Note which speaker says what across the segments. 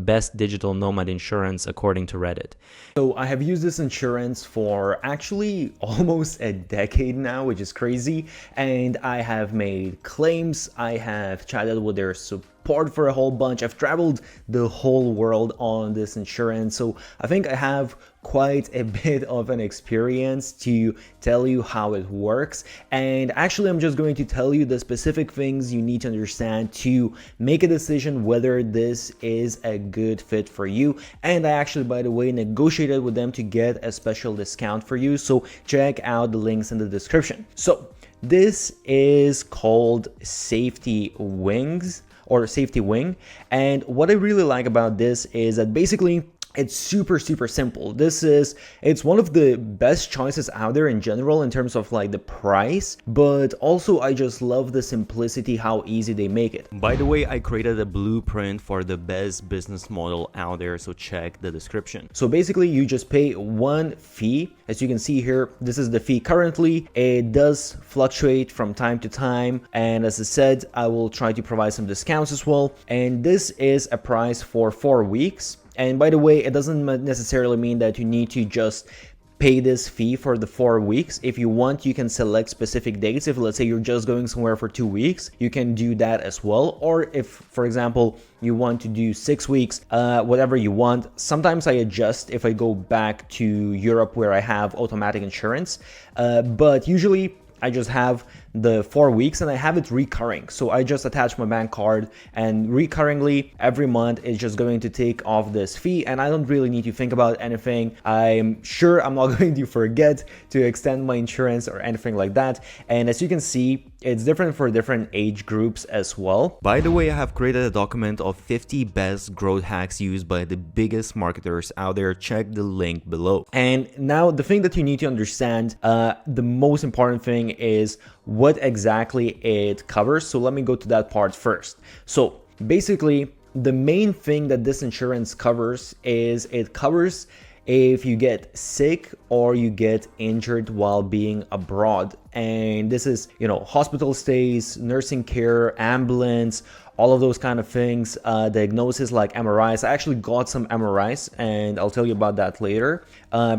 Speaker 1: best digital nomad insurance according to Reddit. So I have used this insurance for actually almost a decade now, which is crazy. And I have made claims, I have chatted with their support for a whole bunch. I've traveled the whole world on this insurance. So I think I have quite a bit of an experience to tell you how it works. And actually, I'm just going to tell you the specific things you need to understand to make a decision whether this is a good fit for you. And I actually, by the way, negotiated with them to get a special discount for you. So check out the links in the description. So this is called Safety Wings or Safety Wing. And what I really like about this is that basically it's super simple. It's one of the best choices out there in general in terms of like the price, but also I just love the simplicity, how easy they make it. By the way, I created a blueprint for the best business model out there, so check the description. So basically you just pay one fee. As you can see here, this is the fee currently. It does fluctuate from time to time, and as I said, I will try to provide some discounts as well. And this is a price for 4 weeks. And by the way, it doesn't necessarily mean that you need to just pay this fee for the 4 weeks. If you want, you can select specific dates. If let's say you're just going somewhere for 2 weeks, you can do that as well. Or if, for example, you want to do 6 weeks, whatever you want. Sometimes I adjust if I go back to Europe where I have automatic insurance, but usually I just have the 4 weeks and I have it recurring. So I just attach my bank card and recurringly every month it's just going to take off this fee, and I don't really need to think about anything. I'm sure I'm not going to forget to extend my insurance or anything like that. And as you can see, it's different for different age groups as well. By the way, I have created a document of 50 best growth hacks used by the biggest marketers out there. Check the link below. And now the thing that you need to understand, the most important thing is what exactly it covers. So let me go to that part first. So basically, the main thing that this insurance covers is it covers if you get sick or you get injured while being abroad. And this is, hospital stays, nursing care, ambulance, all of those kind of things, diagnosis like MRIs. I actually got some MRIs and I'll tell you about that later.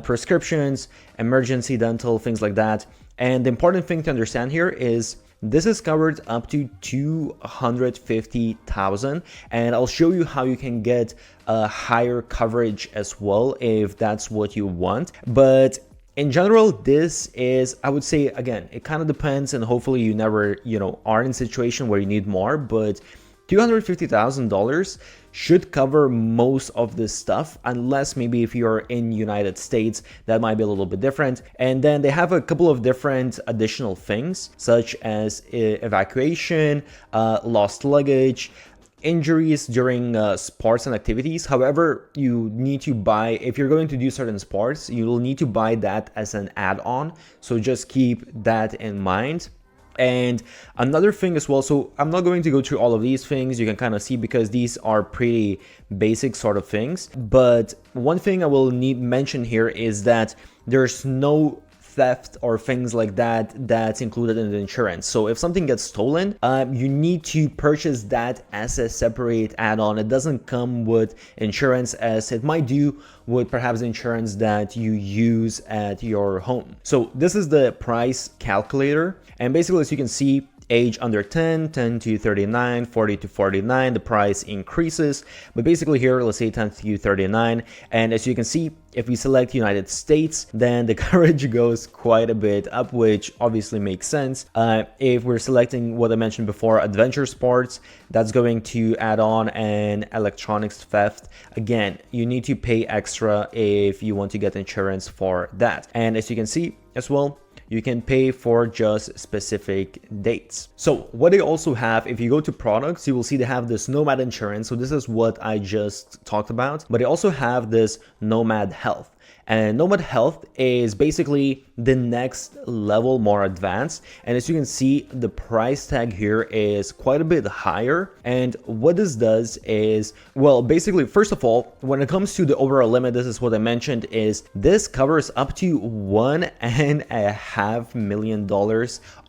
Speaker 1: Prescriptions, emergency dental, things like that. And the important thing to understand here is this is covered up to $250,000, and I'll show you how you can get a higher coverage as well if that's what you want. But in general, this is, I would say, again, it kind of depends, and hopefully you never, are in a situation where you need more, but $250,000 should cover most of this stuff, unless maybe if you're in United States, that might be a little bit different. And then they have a couple of different additional things, such as evacuation, lost luggage, injuries during sports and activities. However, you need to buy, if you're going to do certain sports, you will need to buy that as an add-on. So just keep that in mind. And another thing as well, so I'm not going to go through all of these things, you can kind of see because these are pretty basic sort of things. But one thing I will mention here is that there's no theft or things like that that's included in the insurance. So if something gets stolen, you need to purchase that as a separate add-on. It doesn't come with insurance as it might do with perhaps insurance that you use at your home. So this is the price calculator, and basically, as you can see, age under 10, 10 to 39, 40 to 49, the price increases. But basically here, let's say 10 to 39. And as you can see, if we select United States, then the coverage goes quite a bit up, which obviously makes sense. If we're selecting what I mentioned before, adventure sports, that's going to add on an electronics theft. Again, you need to pay extra if you want to get insurance for that. And as you can see as well, you can pay for just specific dates. So what they also have, if you go to products, you will see they have this Nomad insurance. So this is what I just talked about, but they also have this Nomad Health. And Nomad Health is basically the next level, more advanced. And as you can see, the price tag here is quite a bit higher. And what this does is, well, basically, first of all, when it comes to the overall limit, this is what I mentioned, is this covers up to $1.5 million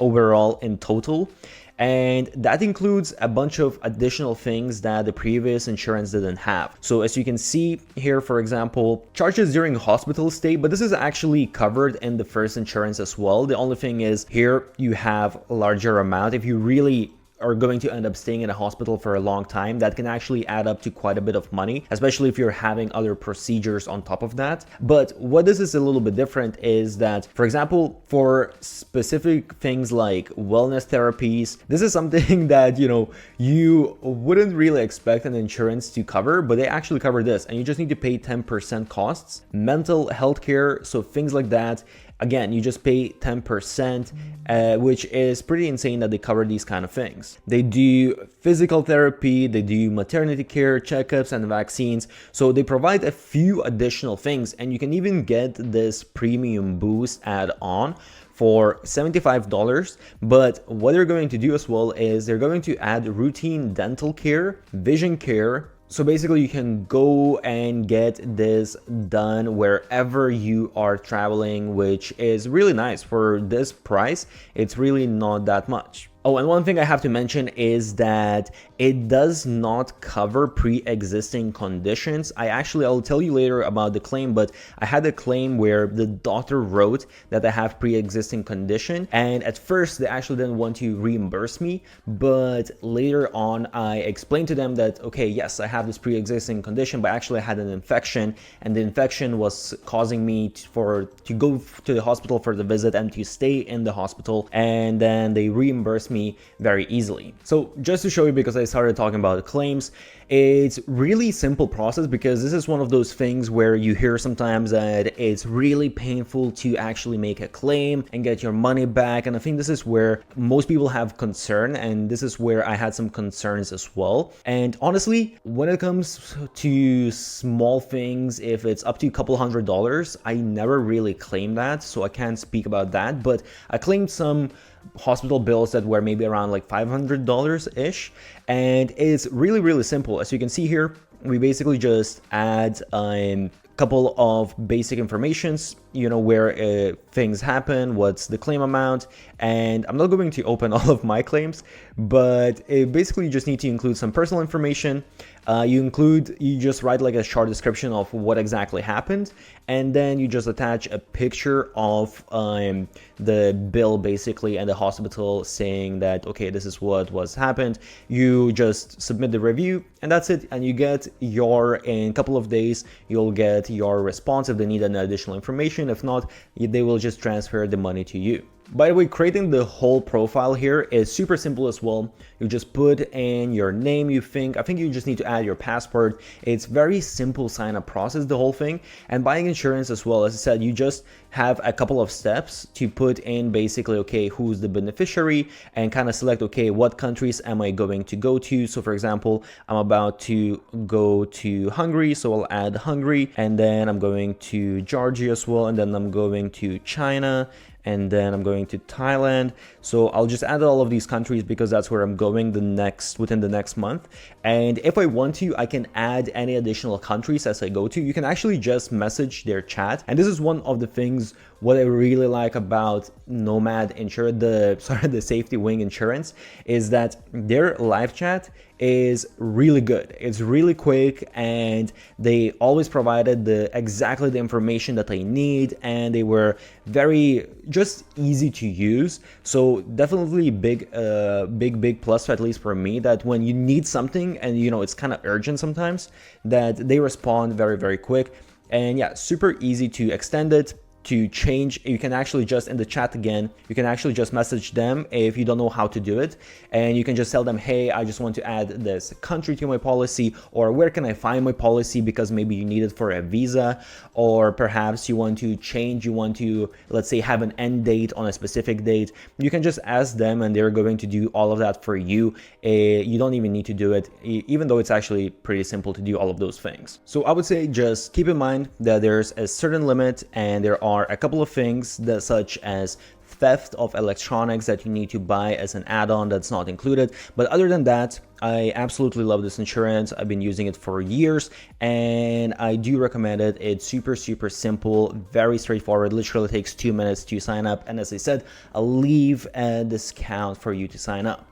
Speaker 1: overall in total. And that includes a bunch of additional things that the previous insurance didn't have. So as you can see here, for example, charges during hospital stay, but this is actually covered in the first insurance as well. The only thing is here you have a larger amount. If you really are going to end up staying in a hospital for a long time, that can actually add up to quite a bit of money, especially if you're having other procedures on top of that. But what this is a little bit different is that, for example, for specific things like wellness therapies, this is something that, you wouldn't really expect an insurance to cover, but they actually cover this, and you just need to pay 10% costs. Mental health care, so things like that, again, you just pay 10%, which is pretty insane that they cover these kind of things. They do physical therapy, they do maternity care, checkups, and vaccines. So they provide a few additional things, and you can even get this premium boost add-on for $75. But what they're going to do as well is they're going to add routine dental care, vision care. So basically you can go and get this done wherever you are traveling, which is really nice. For this price, it's really not that much. Oh, and one thing I have to mention is that it does not cover pre-existing conditions. I'll tell you later about the claim, but I had a claim where the doctor wrote that I have pre-existing condition, and at first they actually didn't want to reimburse me, but later on I explained to them that, okay, yes, I have this pre-existing condition, but actually I had an infection, and the infection was causing me to go to the hospital for the visit and to stay in the hospital, and then they reimbursed me very easily. So just to show you, because I started talking about claims, it's really simple process, because this is one of those things where you hear sometimes that it's really painful to actually make a claim and get your money back. And I think this is where most people have concern, and this is where I had some concerns as well. And honestly, when it comes to small things, if it's up to a couple $100s, I never really claim that, so I can't speak about that. But I claimed some hospital bills that were maybe around like $500 ish, and it's really simple. As you can see here, we basically just add a couple of basic informations, where things happen, what's the claim amount, and I'm not going to open all of my claims, but basically you just need to include some personal information. You just write like a short description of what exactly happened, and then you just attach a picture of the bill basically, and the hospital saying that, okay, this is what was happened. You just submit the review, and that's it, and you get in a couple of days you'll get your response if they need any additional information. If not, they will just transfer the money to you. By the way, creating the whole profile here is super simple as well. You just put in your name, I think you just need to add your passport. It's very simple sign up process, the whole thing. And buying insurance as well, as I said, you just have a couple of steps to put in basically, okay, who's the beneficiary, and kind of select, okay, what countries am I going to go to? So for example, I'm about to go to Hungary, so I'll add Hungary, and then I'm going to Georgia as well, and then I'm going to China, and then I'm going to Thailand. So I'll just add all of these countries because that's where I'm going within the next month. And if I want to, I can add any additional countries as I go to. You can actually just message their chat. And this is one of the things what I really like about Nomad the Safety Wing Insurance, is that their live chat is really good. It's really quick, and they always provided exactly the information that I need, and they were very just easy to use. So definitely big plus, at least for me, that when you need something and it's kind of urgent sometimes, that they respond very quick. And yeah, super easy to extend it, to change. You can actually just, in the chat again, you can actually just message them if you don't know how to do it, and you can just tell them, hey, I just want to add this country to my policy, or where can I find my policy, because maybe you need it for a visa, or perhaps you want to, let's say, have an end date on a specific date. You can just ask them, and they're going to do all of that for you. You don't even need to do it, even though it's actually pretty simple to do all of those things. So I would say just keep in mind that there's a certain limit, and there are a couple of things such as theft of electronics that you need to buy as an add-on that's not included. But other than that, I absolutely love this insurance. I've been using it for years, and I do recommend it. It's super simple, very straightforward. Literally takes 2 minutes to sign up, and as I said, I'll leave a discount for you to sign up.